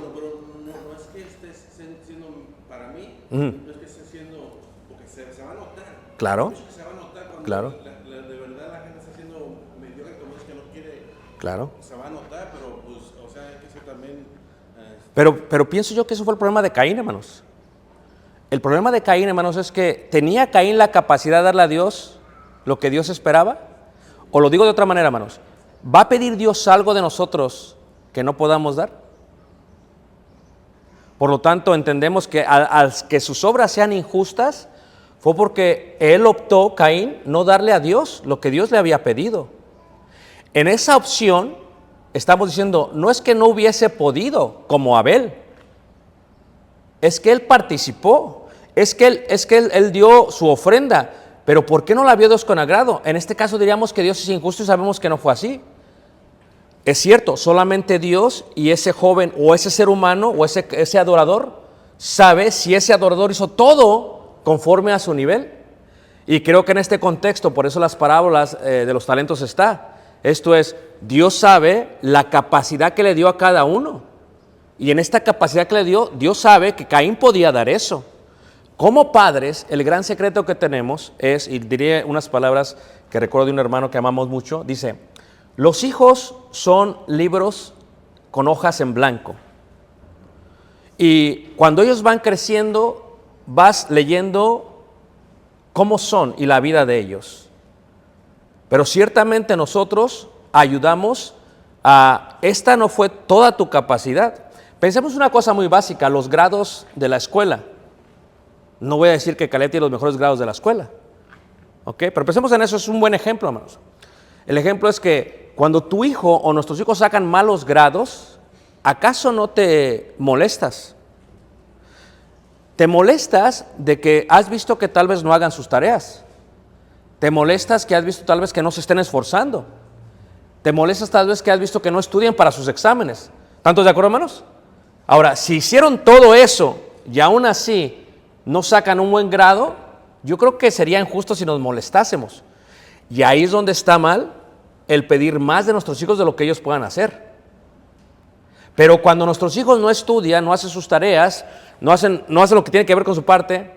no es que estés siendo, para mí, no es que estés siendo, porque se va a notar. Claro. De hecho, que se va a notar cuando Claro. de verdad la gente está siendo mediocre, como es que no quiere. Claro. Se va a notar, pero pues, o sea, hay que ser también. Pero pienso yo que eso fue el problema de Caín, hermanos. El problema de Caín, hermanos, es que ¿tenía Caín la capacidad de darle a Dios lo que Dios esperaba? O lo digo de otra manera, hermanos, ¿va a pedir Dios algo de nosotros que no podamos dar? Por lo tanto, entendemos que al que sus obras sean injustas, fue porque él optó, Caín, no darle a Dios lo que Dios le había pedido. En esa opción, estamos diciendo, no es que no hubiese podido, como Abel, es que él participó, es que él dio su ofrenda, pero ¿por qué no la vio Dios con agrado? En este caso diríamos que Dios es injusto y sabemos que no fue así. Es cierto, solamente Dios y ese joven o ese ser humano o ese adorador sabe si ese adorador hizo todo conforme a su nivel. Y creo que en este contexto, por eso las parábolas de los talentos está. Esto es, Dios sabe la capacidad que le dio a cada uno. Y en esta capacidad que le dio, Dios sabe que Caín podía dar eso. Como padres, el gran secreto que tenemos es, y diré unas palabras que recuerdo de un hermano que amamos mucho, dice, los hijos son libros con hojas en blanco. Y cuando ellos van creciendo, vas leyendo cómo son y la vida de ellos. Pero ciertamente nosotros ayudamos a, esta no fue toda tu capacidad. Pensemos una cosa muy básica, los grados de la escuela. No voy a decir que Caleb tiene los mejores grados de la escuela. ¿Ok? Pero pensemos en eso, es un buen ejemplo, hermanos. El ejemplo es que cuando tu hijo o nuestros hijos sacan malos grados, ¿acaso no te molestas? Te molestas de que has visto que tal vez no hagan sus tareas. Te molestas que has visto tal vez que no se estén esforzando. Te molestas tal vez que has visto que no estudian para sus exámenes. ¿Tantos de acuerdo, hermanos? Ahora, si hicieron todo eso y aún así no sacan un buen grado, yo creo que sería injusto si nos molestásemos. Y ahí es donde está mal el pedir más de nuestros hijos de lo que ellos puedan hacer. Pero cuando nuestros hijos no estudian, no hacen sus tareas, no hacen lo que tiene que ver con su parte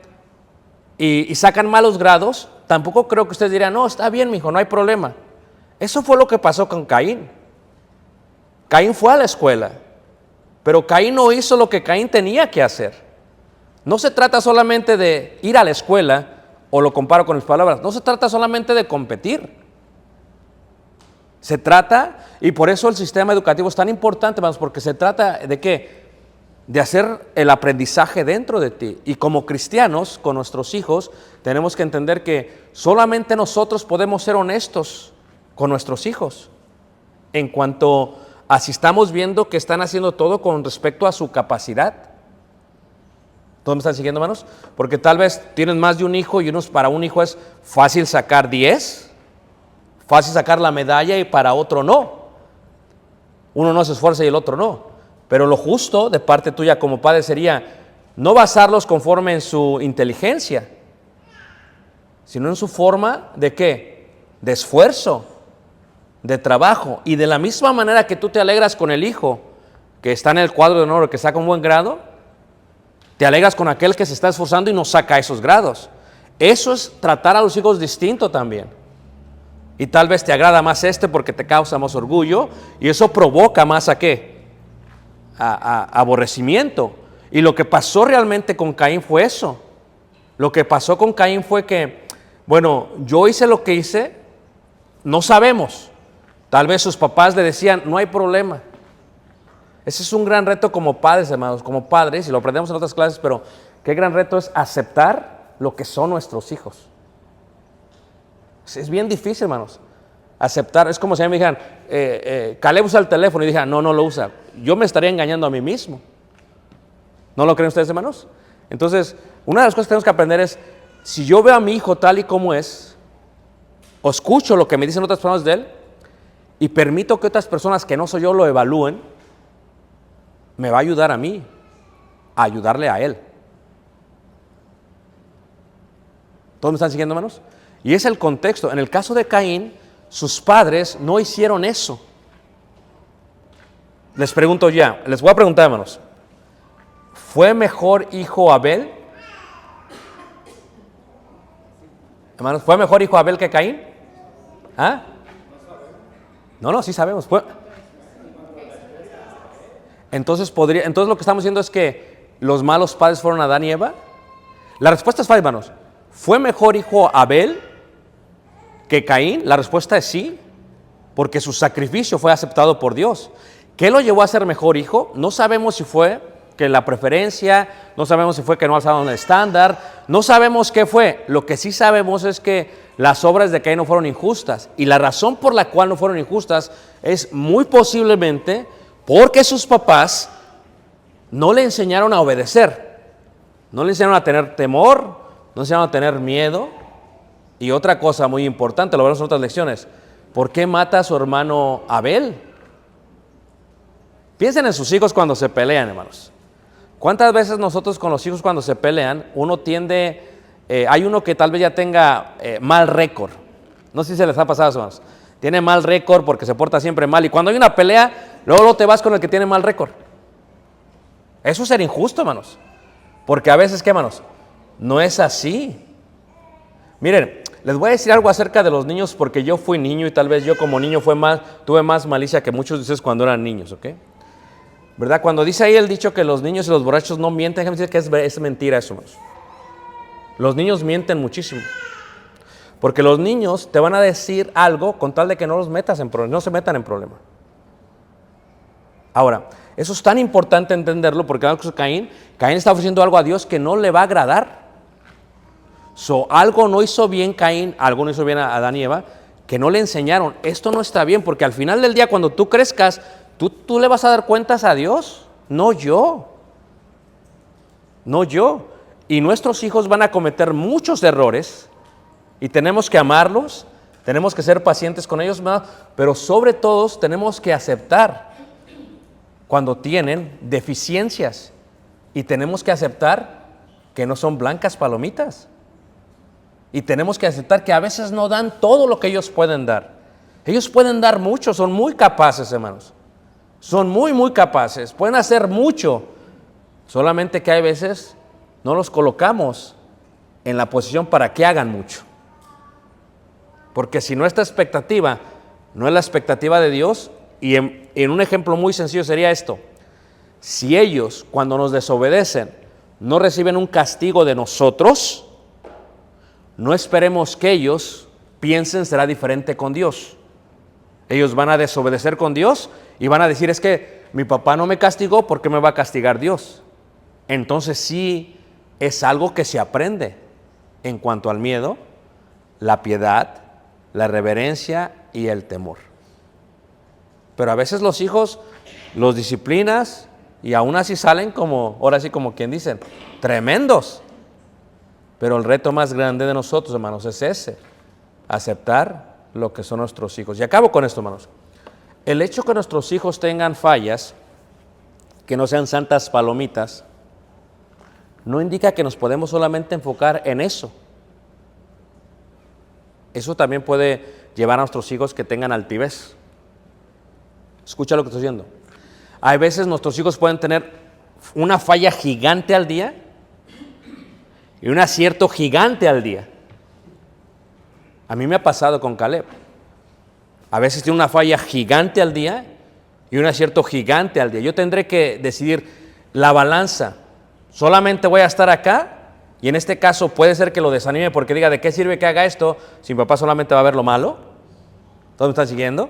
y sacan malos grados, tampoco creo que ustedes dirán, no, está bien, mijo, no hay problema. Eso fue lo que pasó con Caín. Caín fue a la escuela, pero Caín no hizo lo que Caín tenía que hacer. No se trata solamente de ir a la escuela, o lo comparo con mis palabras, no se trata solamente de competir. Se trata, y por eso el sistema educativo es tan importante, hermanos, porque se trata de ¿qué? De hacer el aprendizaje dentro de ti. Y como cristianos, con nuestros hijos, tenemos que entender que solamente nosotros podemos ser honestos con nuestros hijos en cuanto a si estamos viendo que están haciendo todo con respecto a su capacidad. ¿Todos me están siguiendo, hermanos? Porque tal vez tienen más de un hijo y para un hijo es fácil sacar 10, fácil sacar la medalla y para otro no. Uno no se esfuerza y el otro no. Pero lo justo de parte tuya como padre sería no basarlos conforme en su inteligencia, sino en su forma de ¿qué? De esfuerzo, de trabajo. Y de la misma manera que tú te alegras con el hijo que está en el cuadro de honor, que saca un buen grado, te alegras con aquel que se está esforzando y no saca esos grados. Eso es tratar a los hijos distinto también. Y tal vez te agrada más porque te causa más orgullo y eso provoca más ¿a qué? A aborrecimiento. Y lo que pasó realmente con Caín fue eso. Lo que pasó con Caín fue que, bueno, yo hice lo que hice, no sabemos. Tal vez sus papás le decían, no hay problema. Ese es un gran reto como padres, hermanos, como padres, y lo aprendemos en otras clases, pero qué gran reto es aceptar lo que son nuestros hijos. Es bien difícil, hermanos, aceptar. Es como si a mí me dijeran, Caleb usa el teléfono, y dije, no lo usa. Yo me estaría engañando a mí mismo. ¿No lo creen ustedes, hermanos? Entonces, una de las cosas que tenemos que aprender es, si yo veo a mi hijo tal y como es, o escucho lo que me dicen otras personas de él, y permito que otras personas que no soy yo lo evalúen, me va a ayudar a mí, a ayudarle a él. ¿Todos me están siguiendo, hermanos? Y es el contexto. En el caso de Caín, sus padres no hicieron eso. Les pregunto ya, les voy a preguntar, hermanos, ¿fue mejor hijo Abel? Hermanos, ¿fue mejor hijo Abel que Caín? ¿Ah? No, sí sabemos. Entonces lo que estamos diciendo es que los malos padres fueron Adán y Eva. La respuesta es fácil, hermanos. ¿Fue mejor hijo Abel que Caín? La respuesta es sí, porque su sacrificio fue aceptado por Dios. ¿Qué lo llevó a ser mejor hijo? No sabemos si fue que la preferencia, no sabemos si fue que no alzaron el estándar, no sabemos qué fue. Lo que sí sabemos es que las obras de Caín no fueron injustas, y la razón por la cual no fueron injustas es muy posiblemente porque sus papás no le enseñaron a obedecer, no le enseñaron a tener temor, no le enseñaron a tener miedo. Y otra cosa muy importante, lo veremos en otras lecciones, ¿por qué mata a su hermano Abel? Piensen en sus hijos cuando se pelean, hermanos. ¿Cuántas veces nosotros con los hijos cuando se pelean, uno tiende, hay uno que tal vez ya tenga mal récord? No sé si se les ha pasado eso, hermanos. Tiene mal récord porque se porta siempre mal, y cuando hay una pelea, luego te vas con el que tiene mal récord. Eso es ser injusto, hermanos. Porque a veces, ¿qué, hermanos? No es así. Miren, les voy a decir algo acerca de los niños, porque yo fui niño y tal vez yo como niño tuve más malicia que muchos de ustedes cuando eran niños, ¿ok? ¿Verdad? Cuando dice ahí el dicho que los niños y los borrachos no mienten, déjame decir que es mentira eso, hermanos. Los niños mienten muchísimo. Porque los niños te van a decir algo con tal de que no no se metan en problema. Ahora, eso es tan importante entenderlo, porque Caín está ofreciendo algo a Dios que no le va a agradar. Algo no hizo bien Caín, algo no hizo bien a Adán y Eva, que no le enseñaron. Esto no está bien, porque al final del día, cuando tú crezcas, tú le vas a dar cuentas a Dios, no yo. No yo. Y nuestros hijos van a cometer muchos errores y tenemos que amarlos, tenemos que ser pacientes con ellos, pero sobre todo tenemos que aceptar cuando tienen deficiencias y tenemos que aceptar que no son blancas palomitas y tenemos que aceptar que a veces no dan todo lo que ellos pueden dar. Ellos pueden dar mucho, son muy capaces, hermanos, son muy capaces, pueden hacer mucho, solamente que hay veces no los colocamos en la posición para que hagan mucho. Porque si nuestra expectativa no es la expectativa de Dios, y en un ejemplo muy sencillo sería esto: si ellos, cuando nos desobedecen, no reciben un castigo de nosotros, no esperemos que ellos piensen será diferente con Dios. Ellos van a desobedecer con Dios y van a decir, es que mi papá no me castigó, ¿por qué me va a castigar Dios? Entonces sí es algo que se aprende en cuanto al miedo, la piedad, la reverencia y el temor. Pero a veces los hijos los disciplinas y aún así salen como, ahora sí como quien dicen, tremendos. Pero el reto más grande de nosotros, hermanos, es ese: aceptar lo que son nuestros hijos. Y acabo con esto, hermanos. El hecho que nuestros hijos tengan fallas, que no sean santas palomitas, no indica que nos podemos solamente enfocar en eso. Eso también puede llevar a nuestros hijos que tengan altivez. Escucha lo que estoy diciendo. Hay veces nuestros hijos pueden tener una falla gigante al día y un acierto gigante al día. A mí me ha pasado con Caleb. A veces tiene una falla gigante al día y un acierto gigante al día. Yo tendré que decidir la balanza. Solamente voy a estar acá, y en este caso puede ser que lo desanime porque diga, ¿de qué sirve que haga esto si mi papá solamente va a ver lo malo? ¿Todos me están siguiendo?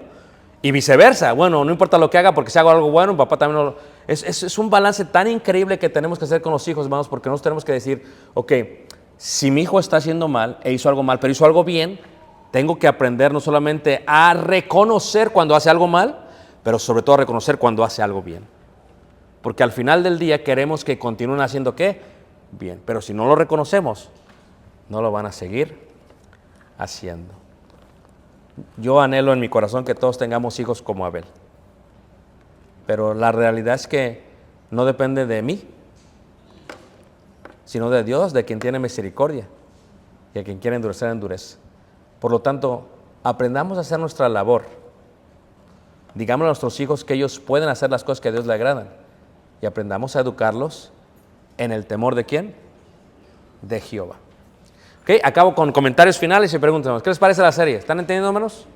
Y viceversa. Bueno, no importa lo que haga, porque si hago algo bueno, mi papá también lo... Es un balance tan increíble que tenemos que hacer con los hijos, hermanos, porque nosotros tenemos que decir, ok, si mi hijo está haciendo mal, e hizo algo mal, pero hizo algo bien, tengo que aprender no solamente a reconocer cuando hace algo mal, pero sobre todo a reconocer cuando hace algo bien. Porque al final del día queremos que continúen haciendo ¿qué? Bien. Pero si no lo reconocemos, no lo van a seguir haciendo. Yo anhelo en mi corazón que todos tengamos hijos como Abel. Pero la realidad es que no depende de mí, sino de Dios, de quien tiene misericordia. Y a quien quiere endurecer, endurece. Por lo tanto, aprendamos a hacer nuestra labor. Digamos a nuestros hijos que ellos pueden hacer las cosas que a Dios le agradan. Y aprendamos a educarlos en el temor ¿de quién? De Jehová. Ok, acabo con comentarios finales y preguntas. ¿Qué les parece la serie? ¿Están entendiendo, hermanos?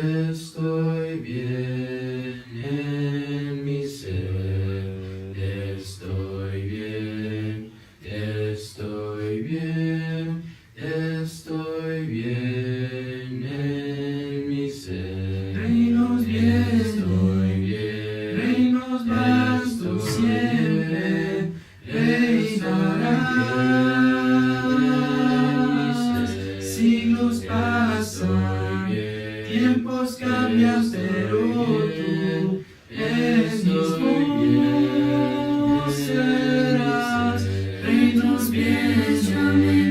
Estoy bien en mi ser, estoy bien en mi ser. Reinos bien, reinos vastos siempre, reinarás. Siglos pasan, tiempos cambian, pero tú mismo serás. Reinos bien,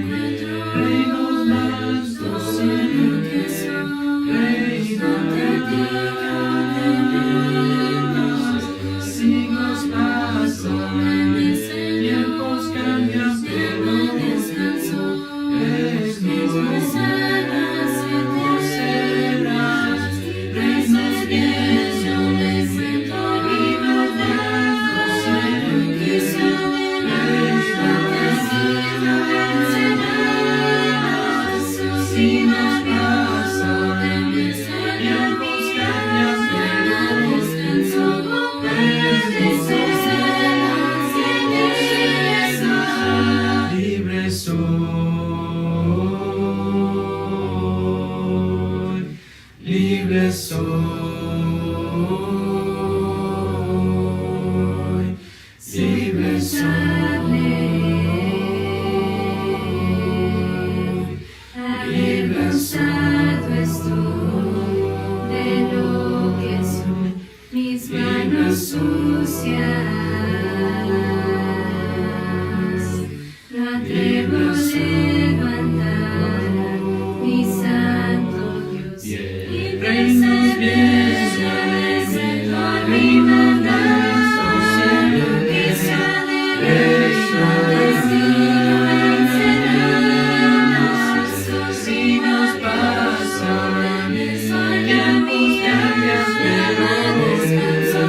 nos levantar, mi santo Dios, y reinos bien suaves en la hermandad, Cristo de destino venceremos, si nos pasan, tiempos cambian, pero descanso,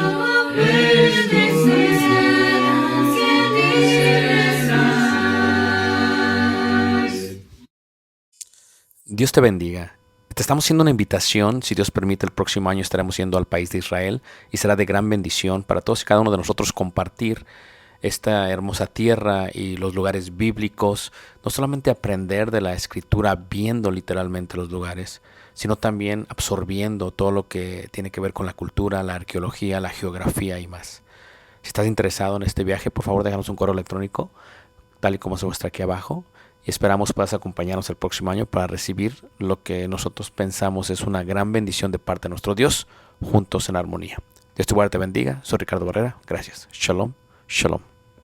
Dios te bendiga. Te estamos haciendo una invitación. Si Dios permite, el próximo año estaremos yendo al país de Israel y será de gran bendición para todos y cada uno de nosotros compartir esta hermosa tierra y los lugares bíblicos. No solamente aprender de la escritura viendo literalmente los lugares, sino también absorbiendo todo lo que tiene que ver con la cultura, la arqueología, la geografía y más. Si estás interesado en este viaje, por favor déjanos un correo electrónico, tal y como se muestra aquí abajo. Y esperamos puedas acompañarnos el próximo año para recibir lo que nosotros pensamos es una gran bendición de parte de nuestro Dios, juntos en armonía. Dios te guarde, te bendiga. Soy Ricardo Barrera. Gracias. Shalom. Shalom.